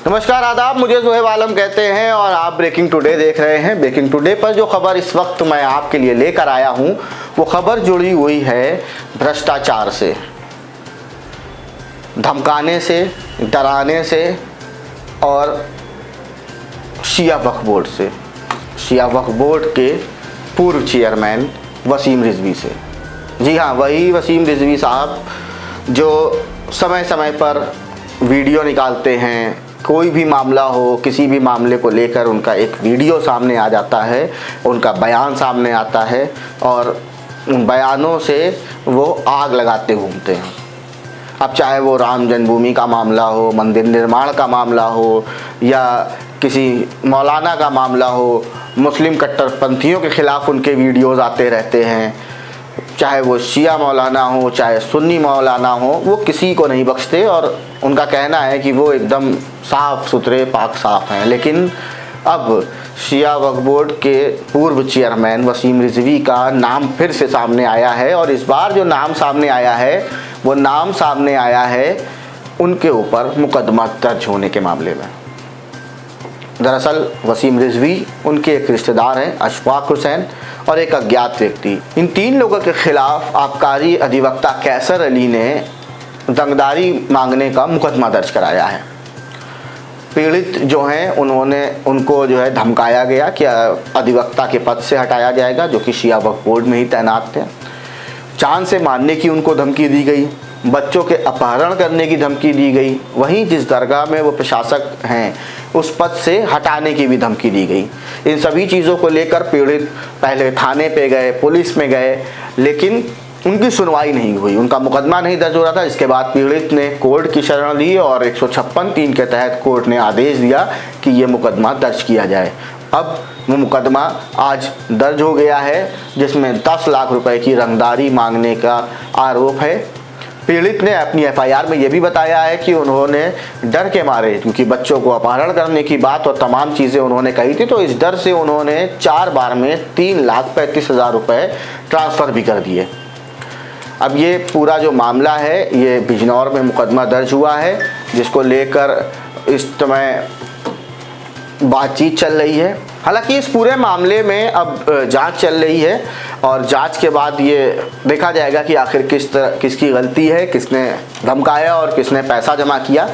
नमस्कार आदाब, मुझे जोहेब आलम कहते हैं और आप ब्रेकिंग टुडे देख रहे हैं। ब्रेकिंग टुडे पर जो खबर इस वक्त मैं आपके लिए लेकर आया हूं वो खबर जुड़ी हुई है भ्रष्टाचार से, धमकाने से, डराने से और शिया वक्फ बोर्ड से, शिया वक्फ बोर्ड के पूर्व चेयरमैन वसीम रिजवी से। जी हाँ, वही वसीम रिजवी साहब जो समय समय पर वीडियो निकालते हैं। कोई भी मामला हो, किसी भी मामले को लेकर उनका एक वीडियो सामने आ जाता है, उनका बयान सामने आता है और उन बयानों से वो आग लगाते घूमते हैं। अब चाहे वो राम जन्मभूमि का मामला हो, मंदिर निर्माण का मामला हो या किसी मौलाना का मामला हो, मुस्लिम कट्टरपंथियों के खिलाफ उनके वीडियोज़ आते रहते हैं। चाहे वो शिया मौलाना हो, चाहे सुन्नी मौलाना हो, वो किसी को नहीं बख्शते और उनका कहना है कि वो एकदम साफ़ सुथरे पाक साफ़ हैं। लेकिन अब शिया वक्फ बोर्ड के पूर्व चेयरमैन वसीम रिजवी का नाम फिर से सामने आया है और इस बार जो नाम सामने आया है वो नाम सामने आया है उनके ऊपर मुकदमा दर्ज होने के मामले में। दरअसल वसीम रिजवी उनके एक रिश्तेदार हैं, अशफाक हुसैन, और एक अज्ञात व्यक्ति। इन तीन लोगों के खिलाफ आबकारी अधिवक्ता कैसर अली ने रंगदारी मांगने का मुकदमा दर्ज कराया है। पीड़ित जो हैं उनको जो है धमकाया गया कि अधिवक्ता के पद से हटाया जाएगा, जो कि शिया वक्फ बोर्ड में ही तैनात थे। जान से मारने की उनको धमकी दी गई, बच्चों के अपहरण करने की धमकी दी गई, वहीं जिस दरगाह में वो प्रशासक हैं उस पद से हटाने की भी धमकी दी गई। इन सभी चीज़ों को लेकर पीड़ित पहले थाने पे गए, पुलिस में गए, लेकिन उनकी सुनवाई नहीं हुई, उनका मुकदमा नहीं दर्ज हो रहा था। इसके बाद पीड़ित ने कोर्ट की शरण ली और 156(3) के तहत कोर्ट ने आदेश दिया कि ये मुकदमा दर्ज किया जाए। अब वो मुकदमा आज दर्ज हो गया है, जिसमें 10 लाख रुपए की रंगदारी मांगने का आरोप है। पीड़ित ने अपनी एफआईआर में ये भी बताया है कि उन्होंने डर के मारे, क्योंकि बच्चों को अपहरण करने की बात और तमाम चीज़ें उन्होंने कही थी, तो इस डर से उन्होंने 4 बार में 3,35,000 रुपये ट्रांसफ़र भी कर दिए। अब ये पूरा जो मामला है ये बिजनौर में मुकदमा दर्ज हुआ है, जिसको लेकर इस समय बातचीत चल रही है। हालांकि इस पूरे मामले में अब जांच चल रही है और जांच के बाद ये देखा जाएगा कि आखिर किसकी गलती है, किसने धमकाया और किसने पैसा जमा किया।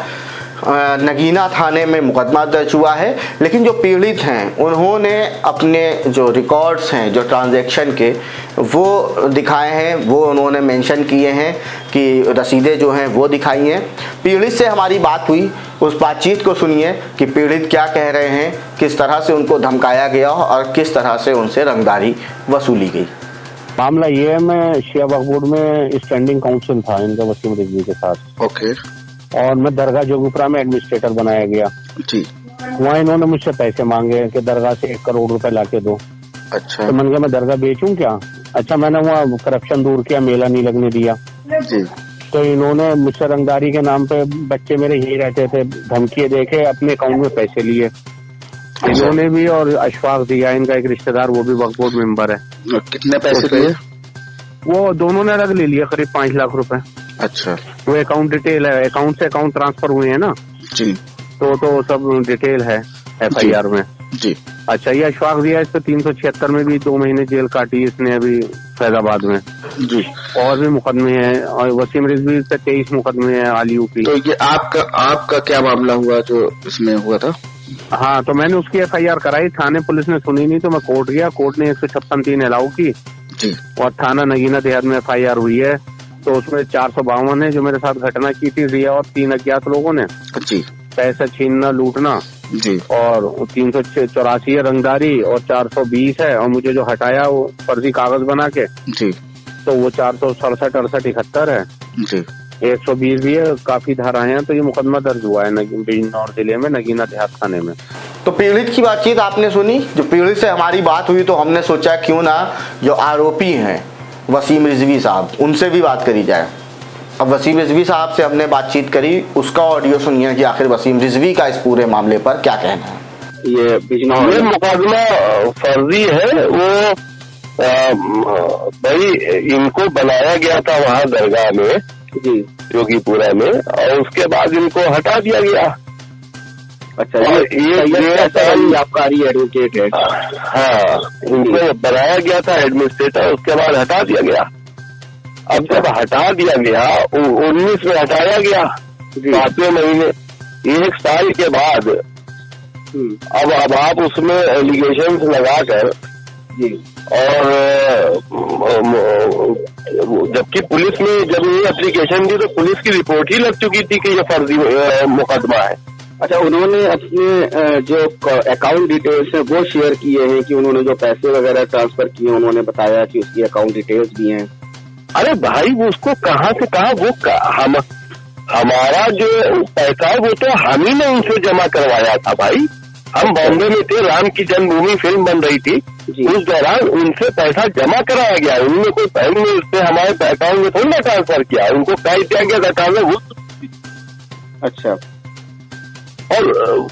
नगीना थाने में मुकदमा दर्ज हुआ है, लेकिन जो पीड़ित हैं उन्होंने अपने जो रिकॉर्ड्स हैं, जो ट्रांजैक्शन के, वो दिखाए हैं, वो उन्होंने मेंशन किए हैं कि रसीदें जो हैं वो दिखाई हैं। पीड़ित से हमारी बात हुई, उस बातचीत को सुनिए कि पीड़ित क्या कह रहे हैं, किस तरह से उनको धमकाया गया और किस तरह से उनसे रंगदारी वसूली गई। मामला ये है, मैं शिया वक्फ बोर्ड में स्टैंडिंग काउंसिल था इनका वसीम रिजवी के साथ। ओके। और मैं दरगाह जोगीपुरा में एडमिनिस्ट्रेटर बनाया गया। जी। वहाँ इन्होंने मुझसे पैसे मांगे कि दरगाह से 1 करोड़ रुपए लाके दो। अच्छा। तो मैंने कहा मैं दरगाह बेचूं क्या? अच्छा, मैंने वहाँ करप्शन दूर किया, मेला नहीं लगने दिया। जी। तो इन्होंने मुझसे रंगदारी के नाम पे, बच्चे मेरे ही रहते थे, धमकी देके अपने अकाउंट में पैसे लिए इन्होंने भी, और अशफाक दिया, इनका एक रिश्तेदार, वो भी वक्फ बोर्ड मेंबर है। कितने पैसे लिए? वो दोनों ने अलग ले लिया, करीब 5 लाख रुपए। अच्छा। वो अकाउंट डिटेल है, अकाउंट से अकाउंट ट्रांसफर हुए हैं ना जी। तो सब डिटेल है एफआईआर में। जी। अच्छा, ये अशफाक दिया, इस पे 376 में भी 2 महीने जेल काटी इसने अभी फैजाबाद में जी। और भी मुकदमे हैं, और वसीम रिजवी पे 23 मुकदमे हैं आलियू की। तो ये आपका क्या मामला हुआ जो इसमें हुआ था? हाँ, तो मैंने उसकी एफआईआर कराई, थाने पुलिस ने सुनी नहीं तो मैं कोर्ट गया, कोर्ट ने 156(3) अलाउ की जी। और थाना नगीना देहात में एफआईआर हुई है। तो उसमें 452 है जो मेरे साथ घटना की थी, रिया और 3 अज्ञात लोगों ने जी। पैसा छीनना, लूटना जी। और 384 है रंगदारी और 420 है, और मुझे जो हटाया वो फर्जी कागज बना के जी, तो वो 467, 68, 71 है जी। 120 भी है, काफी धाराएं हैं। तो ये मुकदमा दर्ज हुआ है बिजनौर जिले में नगीना देहात थाने में। तो पीड़ित की बातचीत आपने सुनी, जो पीड़ित से हमारी बात हुई तो हमने सोचा क्यों ना जो आरोपी हैं वसीम रिजवी साहब, उनसे भी बात करी जाए। अब वसीम रिजवी साहब से हमने बातचीत करी, उसका ऑडियो सुनिए कि आखिर वसीम रिजवी का इस पूरे मामले पर क्या कहना है। ये मुकदमा फर्जी है, वो भाई इनको बनाया गया था वहाँ दरगाह में, योगीपुरा में, और उसके बाद इनको हटा दिया गया। अच्छा, और ये आबकारी एडवोकेट है। हाँ, इनको बनाया गया था एडमिनिस्ट्रेटर, उसके बाद हटा दिया गया। अब जब हटा दिया गया 19 में हटाया गया, 7वें महीने, 1 साल के बाद अब आप उसमें एलिगेशन लगाकर जी, और जबकि पुलिस ने जब ये एप्लीकेशन दी तो पुलिस की रिपोर्ट ही लग चुकी थी कि ये फर्जी मुकदमा है। अच्छा, उन्होंने अपने जो अकाउंट डिटेल्स है वो शेयर किए हैं कि उन्होंने जो पैसे वगैरह ट्रांसफर किए, उन्होंने बताया कि उसकी अकाउंट डिटेल्स भी हैं। अरे भाई, वो उसको कहाँ से कहा, वो हमारा जो पैसा है वो तो हम ही ने उनसे जमा करवाया था भाई। हम बॉम्बे में थे, राम की जन्मभूमि फिल्म बन रही थी, उस दौरान उनसे पैसा जमा कराया गया। उन्होंने कोई बैंक में उससे हमारे अकाउंट में थोड़ी ना ट्रांसफर किया, उनको कह दिया गया अकाउंट में वो। अच्छा, और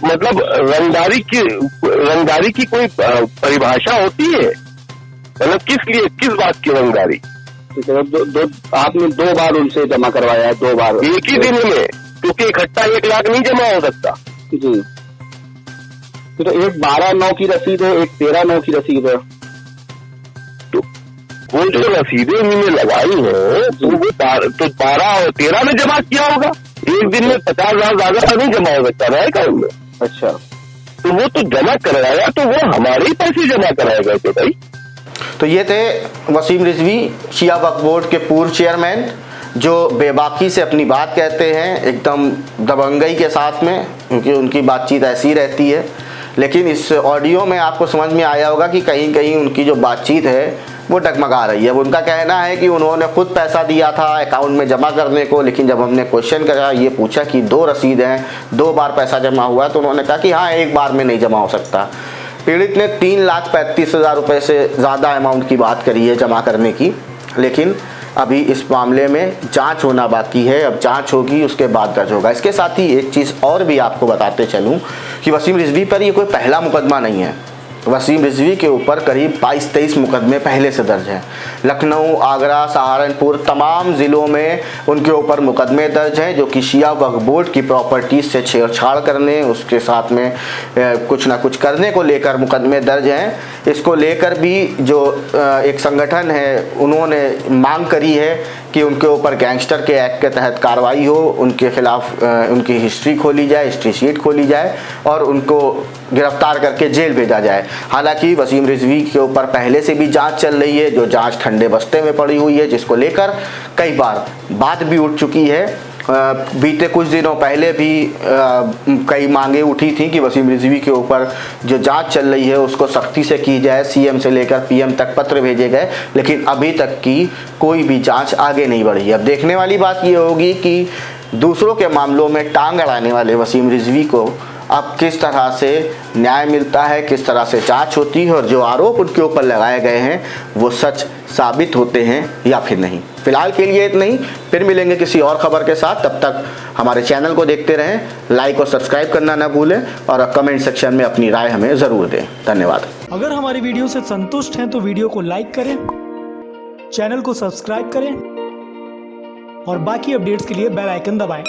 मतलब रंगदारी की कोई परिभाषा होती है? मतलब किस बात की रंगदारी? आपने 2 बार उनसे जमा करवाया है, 2 बार एक ही दिन में, क्योंकि इकट्ठा 1 लाख नहीं जमा हो सकता जी। तो एक 12/9 की रसीद है, एक 13/9 की रसीद है। तो वो जो रसीदें उन्होंने लगाई है तो वो 12 और 13 में जमा किया होगा। एक दिन में 50,000 ज्यादा नहीं जमा हो सकता है अकाउंट में। अच्छा, तो वो तो जमा करवाया, तो वो हमारे ही पैसे जमा कराए गए थे भाई। तो ये थे वसीम रिजवी, शिया वक्फ बोर्ड के पूर्व चेयरमैन, जो बेबाकी से अपनी बात कहते हैं, एकदम दबंगई के साथ में, क्योंकि उनकी बातचीत ऐसी रहती है। लेकिन इस ऑडियो में आपको समझ में आया होगा कि कहीं कहीं उनकी जो बातचीत है वो डगमगा रही है। उनका कहना है कि उन्होंने खुद पैसा दिया था अकाउंट में जमा करने को, लेकिन जब हमने क्वेश्चन करा, ये पूछा कि 2 रसीद हैं, 2 बार पैसा जमा हुआ, तो उन्होंने कहा कि हाँ, 1 बार में नहीं जमा हो सकता। पीड़ित ने 3,35,000 रुपये से ज़्यादा अमाउंट की बात करी है जमा करने की, लेकिन अभी इस मामले में जांच होना बाकी है। अब जांच होगी, उसके बाद दर्ज होगा। इसके साथ ही एक चीज़ और भी आपको बताते चलूं कि वसीम रिजवी पर ये कोई पहला मुकदमा नहीं है। वसीम रिजवी के ऊपर करीब 22-23 मुकदमे पहले से दर्ज हैं। लखनऊ, आगरा, सहारनपुर, तमाम ज़िलों में उनके ऊपर मुकदमे दर्ज हैं, जो कि शिया वक्फ बोर्ड की प्रॉपर्टीज़ से छेड़छाड़ करने, उसके साथ में कुछ ना कुछ करने को लेकर मुकदमे दर्ज हैं। इसको लेकर भी जो एक संगठन है, उन्होंने मांग करी है कि उनके ऊपर गैंगस्टर के एक्ट के तहत कार्रवाई हो, उनके खिलाफ उनकी हिस्ट्री खोली जाए, हिस्ट्री शीट खोली जाए और उनको गिरफ्तार करके जेल भेजा जाए। हालांकि वसीम रिजवी के ऊपर पहले से भी जांच चल रही है, जो जांच ठंडे बस्ते में पड़ी हुई है, जिसको लेकर कई बार बात भी उठ चुकी है। बीते कुछ दिनों पहले भी कई मांगे उठी थी कि वसीम रिजवी के ऊपर जो जांच चल रही है उसको सख्ती से की जाए। सीएम से लेकर पीएम तक पत्र भेजे गए, लेकिन अभी तक की कोई भी जांच आगे नहीं बढ़ी। अब देखने वाली बात ये होगी कि दूसरों के मामलों में टांग अड़ाने वाले वसीम रिजवी को अब किस तरह से न्याय मिलता है, किस तरह से जांच होती है और जो आरोप उनके ऊपर लगाए गए हैं वो सच साबित होते हैं या फिर नहीं। फिलहाल के लिए इतना ही, फिर मिलेंगे किसी और खबर के साथ। तब तक हमारे चैनल को देखते रहें, लाइक और सब्सक्राइब करना ना भूलें और कमेंट सेक्शन में अपनी राय हमें ज़रूर दें। धन्यवाद। अगर हमारी वीडियो से संतुष्ट हैं तो वीडियो को लाइक करें, चैनल को सब्सक्राइब करें और बाकी अपडेट्स के लिए बेल आइकन दबाएं।